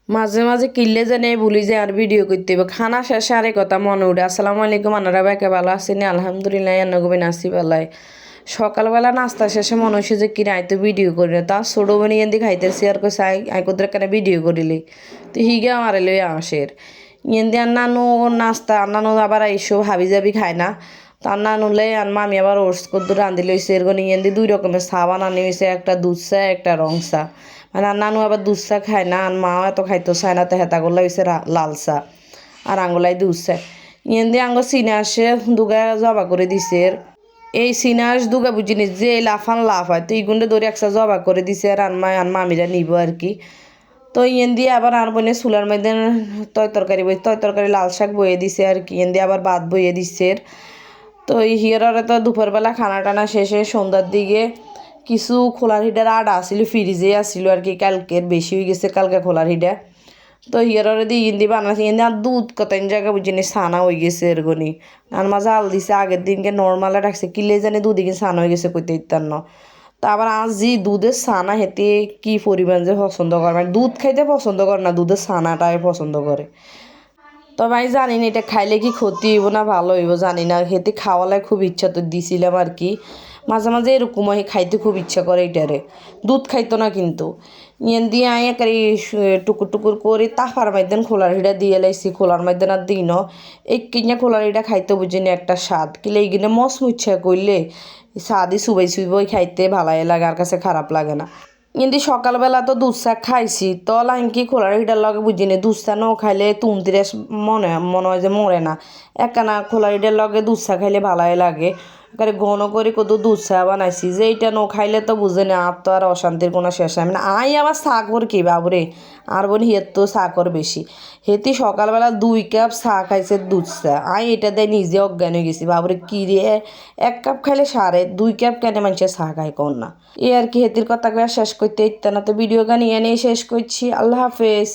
মাঝে মাঝে কিনলে জানি ভুলি যায় আর ভিডিও করতে হবে খানা শেষে আরে কথা মনে উঠে আসসালামু আলাইকুম আনারা বাইকে ভালো আছেনি আলহামদুলিল্লাহ এনগবিন আসি বেলায় সকালবেলা নাস্তা শেষে মনে হয়েছে যে কিনা আই তো ভিডিও করি না তা ছোটো বানি এদি খাইতেছি আর কইছে আই কোথায় কেন ভিডিও করিলি তো হিগে আমার লই আসের ইয়েন্দি আর নানু নাস্তা আর নানু আবার এইসব হাবি জাবি খায় না তার নানুলে আর মামি আবার ওটস কদ্দুর রাঁধি লইছে এরকম ইয়েন্দি দুই রকমের চা বানানি হয়েছে একটা দুধ চা একটা রং চা মানে আর নানু আবার দুধ চা খায় না আর মাও এত খাইতো চায় না তো হেতা করলে হয়েছে লাল চা আর আঙ্গুলাই দুধ চা ইয়েন্দি আঙ্গ চিনে আসে দুগা জবা করে দিছে এই সিনাস দুগা বুঝিনি যে লাফান লাফ হয় তো ইগুন্ডে ধরে একসা জবা করে দিছে আর আনমায় আর মামিরা নিব আর কি তো ইয়েন দিয়ে আবার আর বোনে চুলার মধ্যে তয় তরকারি লাল শাক বয়ে দিছে আর কি ইয়েন দিয়ে আবার ভাত বয়ে দিছে তো হিয়ারে তো দুপুরবেলা খানা টানা শেষে সন্ধ্যার দিকে কিছু খোলার হিডার আডা আসিল ফ্রিজে আসিল আর কি কালকের বেশি হয়ে গেছে কালকে খোলার হিডা তো হিয়ারে দিয়ে ইন্দি বানাছি ইন্দি আর দুধ কত জায়গা বুঝিনি ছানা হয়ে গেছে এরগনি আর মাঝে আল দিছে আগের দিনকে নর্মালে রাখছে কিলে জানি দুদিকে ছানা হয়ে গেছে কইতে ইত্যান্ন তা আবার আজ যে দুধের ছানা হেতে কি পরিমাণ যে পছন্দ করে মানে দুধ খাইতে পছন্দ করে না দুধের ছানাটাই পছন্দ করে তবে আমি জানি না এটা খাইলে কি ক্ষতি হইব না ভালো হইব জানি না খেতে খাওয়ালে খুব ইচ্ছা তো দিছিলাম আর কি মাঝে মাঝে এরকম খাইতে খুব ইচ্ছা করে এটারে দুধ খাইতো না কিন্তু ইয়েন দিয়ে আই একারি টুকুর টুকুর করে তাফার মাইদেন খোলার হিটা দিয়ে লাইছি খোলার মাইদেন আর দিন এই কিনে খোলার হিটা খাইতে বুঝিনি একটা স্বাদ কিলে এইগুলো মস মুচ্ছা করলে স্বাদই সুবাই সুইবই খাইতে ভালাই লাগে আর কাছে খারাপ লাগে না কিন্তু সকালবেলা তো দুধ চা খাইছি তো লাইনকি খোলার হিটার লগে বুঝিনি দুধ চা ন খাইলে তুমতিরে মনে হয় যে মরে না একখানা খোলার হিটার লগে দুধ চা খাইলে ভালাই লাগে এবারে ঘন করে কত দুধ চা বানাইছি যে এইটা ন খাইলে তো বুঝে না আর তো আর অশান্তির কোনো শেষ হয় না আই আবার চা কর কি বাবরে আর বোন হের তো চা কর বেশি হেতি সকালবেলা 2 কাপ চা খাইছে দুধ চা আই এটা দিয়ে নিজে অজ্ঞান হয়ে গেছি বাবরে কি রে 1 কাপ খাইলে সারে 2 কাপ কেন মানুষের চা খায় কর না এই আর কি হেতির কথা শেষ করতে ইত্যানা তো ভিডিও গান নিয়ে শেষ করছি আল্লাহ হাফেজ।